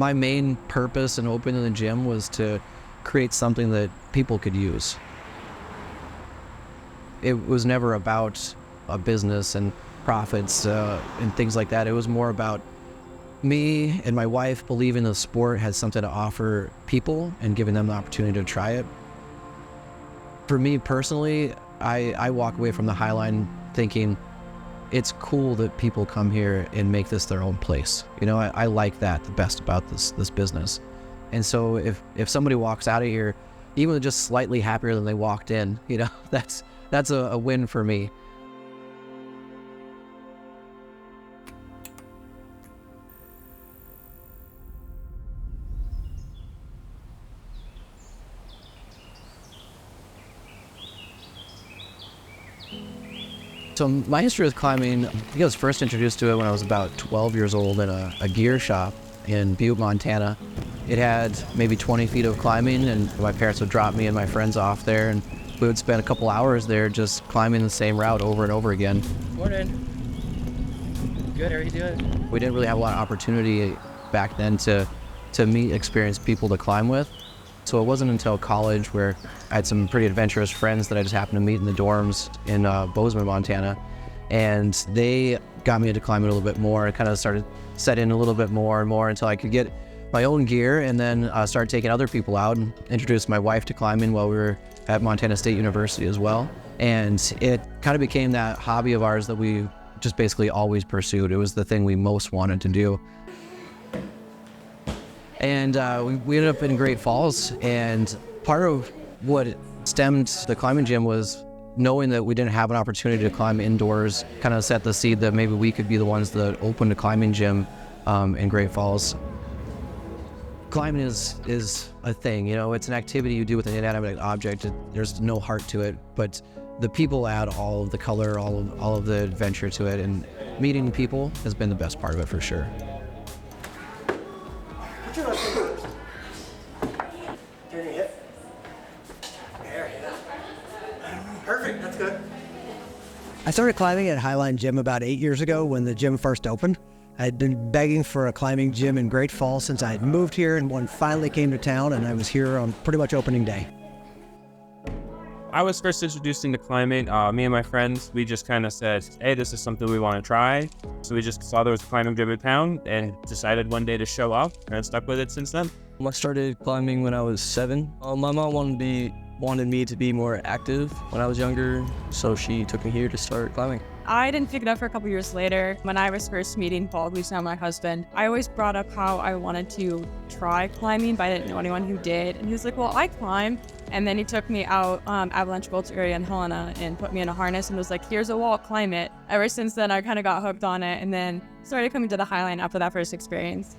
My main purpose in opening the gym was to create something that people could use. It was never about a business and profits and things like that. It was more about me and my wife believing the sport has something to offer people and giving them the opportunity to try it. For me personally, I walk away from the Highline thinking it's cool that people come here and make this their own place. You know, I like that the best about this business. And so if somebody walks out of here, even just slightly happier than they walked in, you know, that's a win for me. So my history with climbing, I think I was first introduced to it when I was about 12 years old in a gear shop in Butte, Montana. It had maybe 20 feet of climbing, and my parents would drop me and my friends off there, and we would spend a couple hours there just climbing the same route over and over again. Morning. Good, how are you doing? We didn't really have a lot of opportunity back then to meet experienced people to climb with. So it wasn't until college where I had some pretty adventurous friends that I just happened to meet in the dorms in Bozeman, Montana. And they got me into climbing a little bit more. I kind of started setting a little bit more and more until I could get my own gear, and then started taking other people out and introduced my wife to climbing while we were at Montana State University as well. And it kind of became that hobby of ours that we just basically always pursued. It was the thing we most wanted to do. And we ended up in Great Falls, and part of what stemmed the climbing gym was knowing that we didn't have an opportunity to climb indoors, kind of set the seed that maybe we could be the ones that opened a climbing gym in Great Falls. Climbing is a thing, you know, it's an activity you do with an inanimate object. There's no heart to it, but the people add all of the color, all of the adventure to it, and meeting people has been the best part of it for sure. Turn your hip. There, perfect, that's good. I started climbing at Highline Gym about 8 years ago when the gym first opened. I'd been begging for a climbing gym in Great Falls since I had moved here, and one finally came to town, and I was here on pretty much opening day. I was first introduced into climbing. Me and my friends, we just kind of said, hey, this is something we want to try. So we just saw there was a climbing gym in town and decided one day to show up, and stuck with it since then. I started climbing when I was 7. My mom wanted me to be more active when I was younger, so she took me here to start climbing. I didn't pick it up for a couple years later. When I was first meeting Paul, who's now my husband, I always brought up how I wanted to try climbing, but I didn't know anyone who did. And he was like, well, I climb. And then he took me out Avalanche Gulch area in Helena and put me in a harness and was like, here's a wall, climb it. Ever since then, I kind of got hooked on it and then started coming to the Highline after that first experience.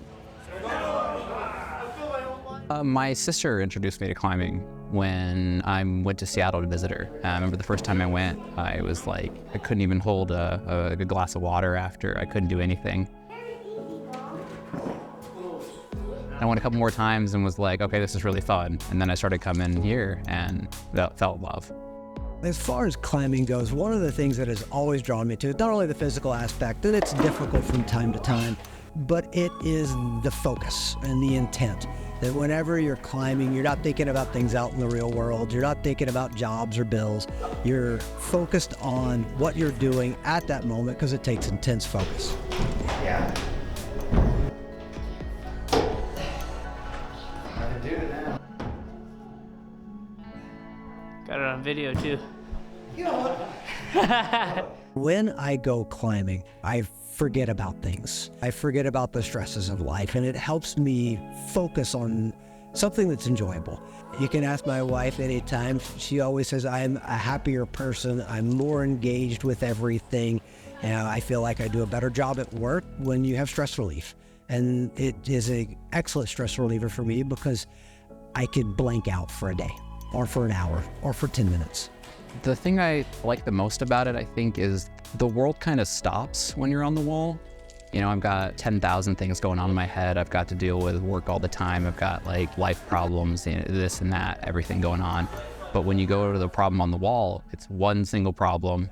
My sister introduced me to climbing when I went to Seattle to visit her. I remember the first time I went, I was like, I couldn't even hold a glass of water after. I couldn't do anything. I went a couple more times and was like, okay, this is really fun. And then I started coming here and fell in love. As far as climbing goes, one of the things that has always drawn me to it, not only the physical aspect, that it's difficult from time to time, but it is the focus and the intent. That whenever you're climbing, you're not thinking about things out in the real world. You're not thinking about jobs or bills. You're focused on what you're doing at that moment because it takes intense focus. Yeah. Got it on video too. When I go climbing, I forget about things. I forget about the stresses of life, and it helps me focus on something that's enjoyable. You can ask my wife anytime. She always says I'm a happier person. I'm more engaged with everything. And I feel like I do a better job at work when you have stress relief. And it is an excellent stress reliever for me because I could blank out for a day, or for an hour, or for 10 minutes. The thing I like the most about it, I think, is the world kind of stops when you're on the wall. You know, I've got 10,000 things going on in my head. I've got to deal with work all the time. I've got like life problems, you know, this and that, everything going on. But when you go to the problem on the wall, it's one single problem.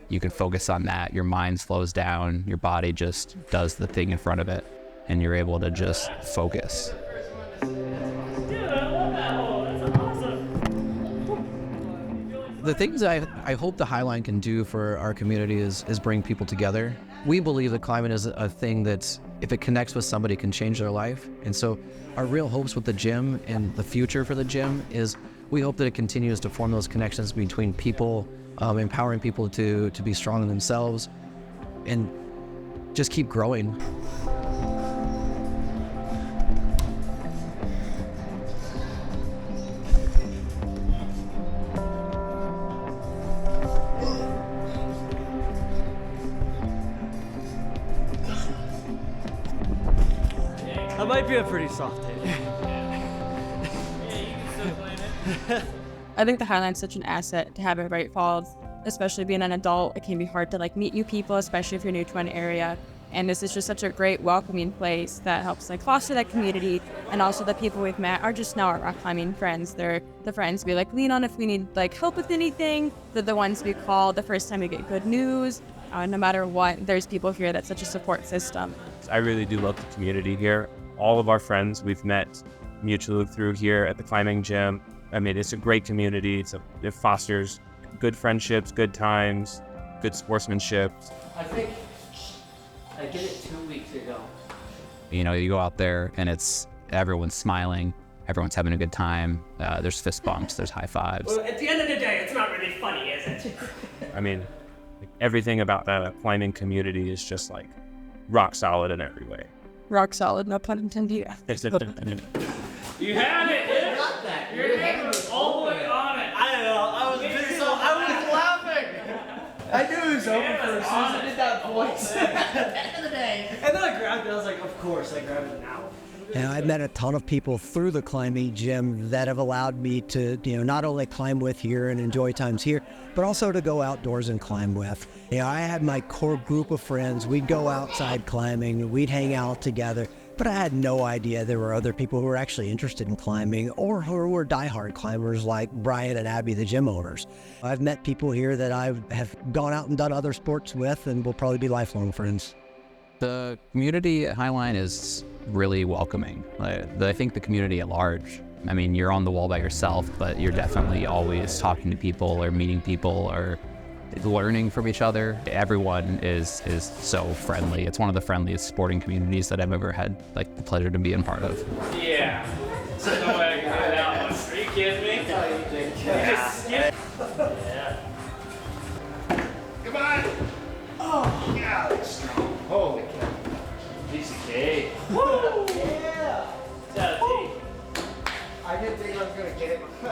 You can focus on that. Your mind slows down. Your body just does the thing in front of it. and you're able to just focus. The things I hope the Highline can do for our community is bring people together. We believe that climbing is a thing that, if it connects with somebody, can change their life. And so our real hopes with the gym and the future for the gym is we hope that it continues to form those connections between people, empowering people to be strong in themselves, and just keep growing. That might be a pretty soft hit. I think the Highline's such an asset to have at Bright Falls, especially being an adult. It can be hard to meet new people, especially if you're new to an area. And this is just such a great welcoming place that helps foster that community. And also the people we've met are just now our rock climbing friends. They're the friends we lean on if we need help with anything. They're the ones we call the first time we get good news. No matter what, there's people here that's such a support system. I really do love the community here. All of our friends we've met mutually through here at the climbing gym. I mean, it's a great community. It fosters good friendships, good times, good sportsmanship. I think I did it 2 weeks ago. You know, you go out there and everyone's smiling, everyone's having a good time. There's fist bumps, there's high fives. Well, at the end of the day, it's not really funny, is it? I mean, everything about the climbing community is just rock solid in every way. Rock solid, no pun intended. You had it, dude. Got that. Your hand was all the way on it. I don't know. I was laughing. I knew it was over for as soon as I did that voice. End of the day. And then I grabbed it. I was like, of course, I grabbed it now. And I've met a ton of people through the climbing gym that have allowed me to, not only climb with here and enjoy times here, but also to go outdoors and climb with. I had my core group of friends. We'd go outside climbing, we'd hang out together, but I had no idea there were other people who were actually interested in climbing or who were diehard climbers like Brian and Abby, the gym owners. I've met people here that I have gone out and done other sports with and will probably be lifelong friends. The community at Highline is really welcoming. I think the community at large, I mean, you're on the wall by yourself, but you're definitely always talking to people or meeting people or learning from each other. Everyone is so friendly. It's one of the friendliest sporting communities that I've ever had the pleasure to be a part of. Yeah. So no way I can get that one. Are you kidding me? Yeah. Come on. Oh, yeah, that's strong. Holy cow. Piece of cake. Woo! Yeah. I didn't think I was going to get it. I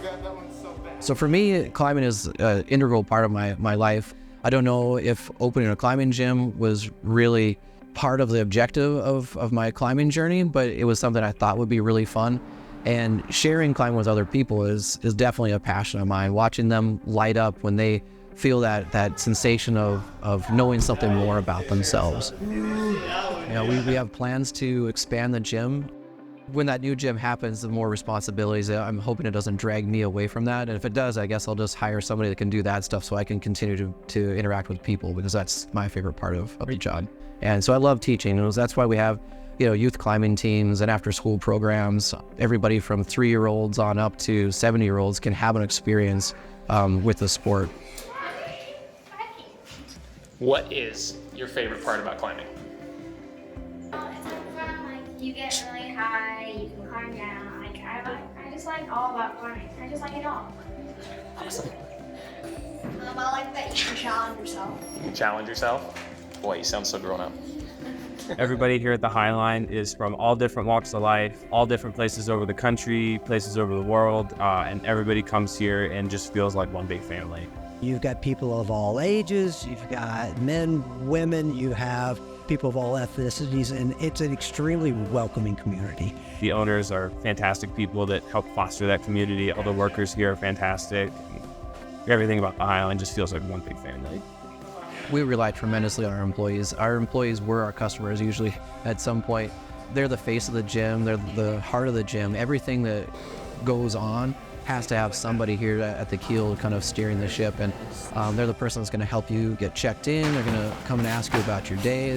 got that one so bad. So for me, climbing is an integral part of my life. I don't know if opening a climbing gym was really part of the objective of my climbing journey, but it was something I thought would be really fun. And sharing climbing with other people is definitely a passion of mine. Watching them light up when they feel that sensation of knowing something more about themselves. We have plans to expand the gym. When that new gym happens, the more responsibilities, I'm hoping it doesn't drag me away from that. And if it does, I guess I'll just hire somebody that can do that stuff so I can continue to interact with people, because that's my favorite part of the job. And so I love teaching. And that's why we have youth climbing teams and after school programs. Everybody from 3-year-olds on up to 70-year-olds can have an experience with the sport. What is your favorite part about climbing? It's fun. You get really high, you can climb down. I just like all about climbing. I just like it all. Awesome. I like that you can challenge yourself. You can challenge yourself? Boy, you sound so grown up. Everybody here at the Highline is from all different walks of life, all different places over the country, places over the world, and everybody comes here and just feels like one big family. You've got people of all ages, you've got men, women, you have people of all ethnicities, and it's an extremely welcoming community. The owners are fantastic people that help foster that community. All the workers here are fantastic. Everything about the Highline just feels like one big family. We rely tremendously on our employees. Our employees were our customers usually at some point. They're the face of the gym, they're the heart of the gym. Everything that goes on has to have somebody here at the keel kind of steering the ship, and they're the person that's going to help you get checked in. They're going to come and ask you about your day.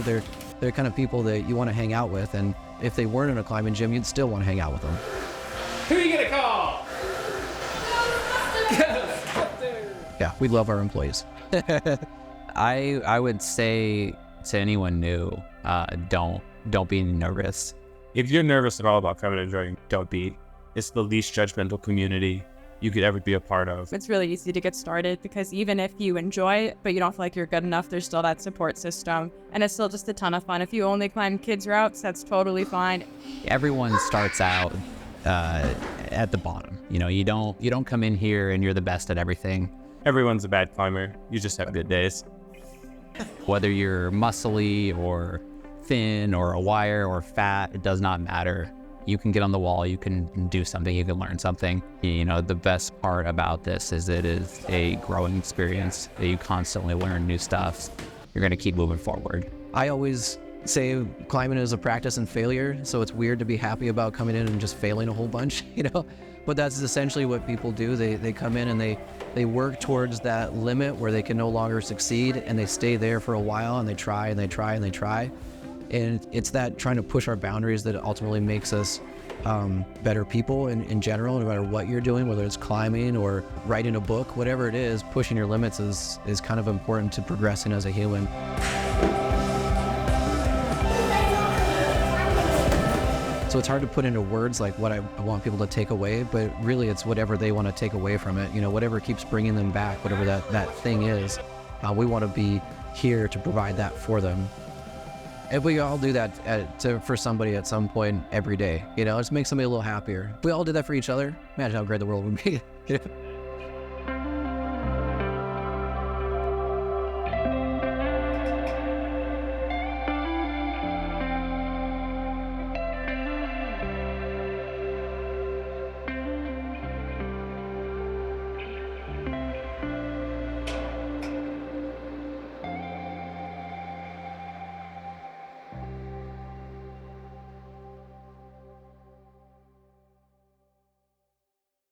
They're the kind of people that you want to hang out with, and if they weren't in a climbing gym, you'd still want to hang out with them. Who you gonna call? Yeah, we love our employees. I would say to anyone new, don't be nervous. If you're nervous at all about coming and joining, don't be. It's the least judgmental community you could ever be a part of. It's really easy to get started because even if you enjoy it, but you don't feel like you're good enough, there's still that support system. And it's still just a ton of fun. If you only climb kids routes, that's totally fine. Everyone starts out at the bottom. You know, you don't come in here and you're the best at everything. Everyone's a bad climber. You just have good days. Whether you're muscly or thin or a wire or fat, it does not matter. You can get on the wall, you can do something, you can learn something. You know, the best part about this is it is a growing experience. You constantly learn new stuff. You're gonna keep moving forward. I always say climbing is a practice in failure, so it's weird to be happy about coming in and just failing a whole bunch, you know? But that's essentially what people do. They come in and they work towards that limit where they can no longer succeed, and they stay there for a while, and they try and they try and they try. And it's that trying to push our boundaries that ultimately makes us better people in general, no matter what you're doing, whether it's climbing or writing a book, whatever it is, pushing your limits is kind of important to progressing as a human. So it's hard to put into words like what I want people to take away, but really it's whatever they want to take away from it. You know, whatever keeps bringing them back, whatever that thing is, we want to be here to provide that for them. If we all do that for somebody at some point every day, you know, just make somebody a little happier. If we all did that for each other, imagine how great the world would be.